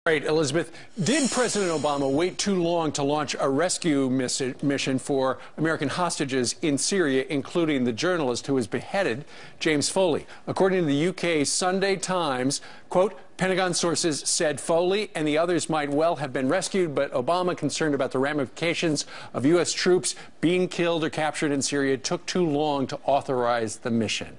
Right, Elizabeth, did President Obama wait too long to launch a rescue mission for American hostages in Syria, including the journalist who was beheaded, James Foley? According to the UK Sunday Times, quote, Pentagon sources said Foley and the others might well have been rescued, but Obama, concerned about the ramifications of U.S. troops being killed or captured in Syria, took too long to authorize the mission.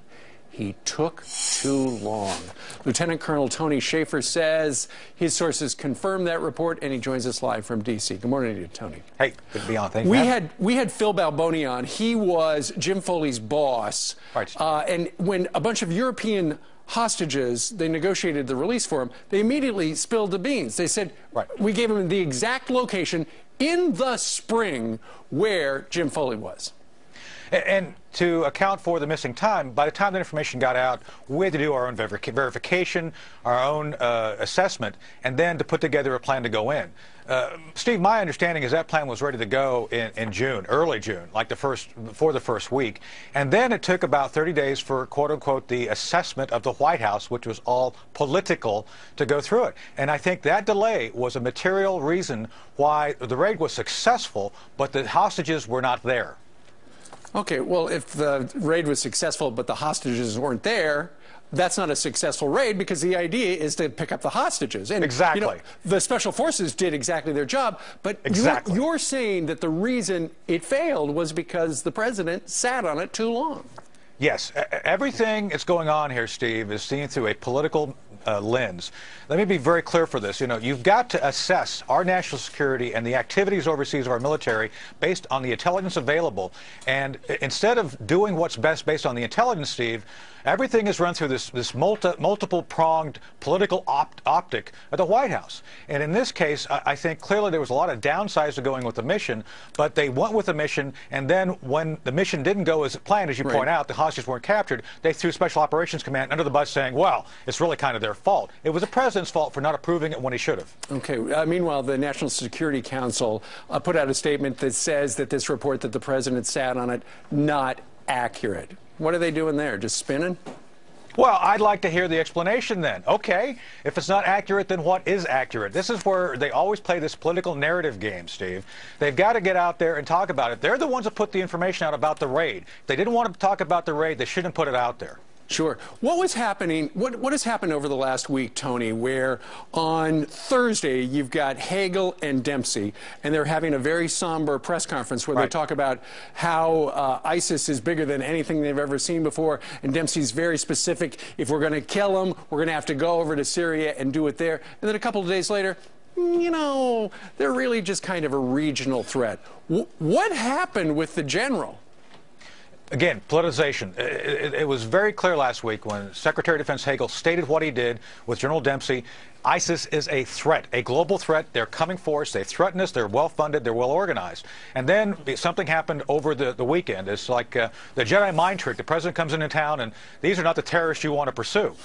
He took too long. Lieutenant Colonel Tony Shaffer says his sources confirm that report, and he joins us live from D.C. Good morning to you, Tony. Hey, good to be on. Thanks. We had Phil Balboni on. He was Jim Foley's boss. Right. And when a bunch of European hostages, they negotiated the release for him, they immediately spilled the beans. They said, right, we gave him the exact location in the spring where Jim Foley was. And to account for the missing time, by the time the information got out, we had to do our own verification, our own assessment, and then to put together a plan to go in. Steve, my understanding is that plan was ready to go in June, early June, like before the first week. And then it took about 30 days for, quote unquote, the assessment of the White House, which was all political, to go through it. And I think that delay was a material reason why the raid was successful, but the hostages were not there. Okay, well, if the raid was successful but the hostages weren't there, that's not a successful raid, because the idea is to pick up the hostages. And, exactly. You know, the special forces did exactly their job, but exactly. You're saying that the reason it failed was because the president sat on it too long. Yes, everything that's going on here, Steve, is seen through a political lens. Let me be very clear for this. You know, you've got to assess our national security and the activities overseas of our military based on the intelligence available. And instead of doing what's best based on the intelligence, Steve, everything is run through this multiple-pronged political optic at the White House. And in this case, I think clearly there was a lot of downsides to going with the mission, but they went with the mission, and then when the mission didn't go as planned, as you point out, the hostages weren't captured, they threw Special Operations Command under the bus saying, well, it's really kind of their fault. It was the president's fault for not approving it when he should have. Okay. Meanwhile, the National Security Council put out a statement that says that this report that the president sat on it, not accurate. What are they doing there? Just spinning? Well, I'd like to hear the explanation then. Okay, if it's not accurate, then what is accurate? This is where they always play this political narrative game, Steve. They've got to get out there and talk about it. They're the ones that put the information out about the raid. If they didn't want to talk about the raid, they shouldn't put it out there. Sure. What was happening? What has happened over the last week, Tony, where on Thursday you've got Hagel and Dempsey, and they're having a very somber press conference where they talk about how ISIS is bigger than anything they've ever seen before, and Dempsey's very specific. If we're going to kill them, we're going to have to go over to Syria and do it there. And then a couple of days later, you know, they're really just kind of a regional threat. What happened with the general? Again, politicization. It was very clear last week when Secretary of Defense Hagel stated what he did with General Dempsey. ISIS is a threat, a global threat. They're coming for us. They threaten us. They're well-funded. They're well-organized. And then something happened over the weekend. It's like the Jedi mind trick. The president comes into town, and these are not the terrorists you want to pursue.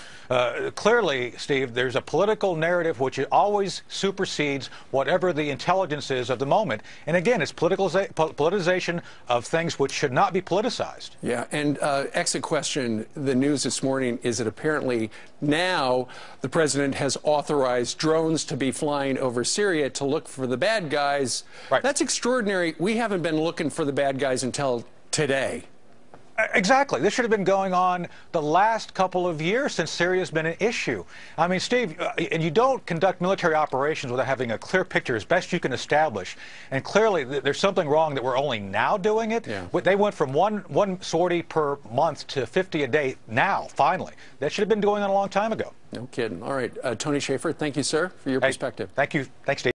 Clearly, Steve, there's a political narrative which always supersedes whatever the intelligence is of the moment. And again, it's politicization of things which should not be politicized. Yeah, and exit question, the news this morning is that apparently now the president has authorized drones to be flying over Syria to look for the bad guys. Right. That's extraordinary. We haven't been looking for the bad guys until today. Exactly. This should have been going on the last couple of years since Syria's been an issue. I mean, Steve, and you don't conduct military operations without having a clear picture as best you can establish. And clearly, there's something wrong that we're only now doing it. Yeah. They went from one sortie per month to 50 a day now, finally. That should have been going on a long time ago. No kidding. All right. Tony Shaffer, thank you, sir, for your perspective. Thank you. Thanks, Steve.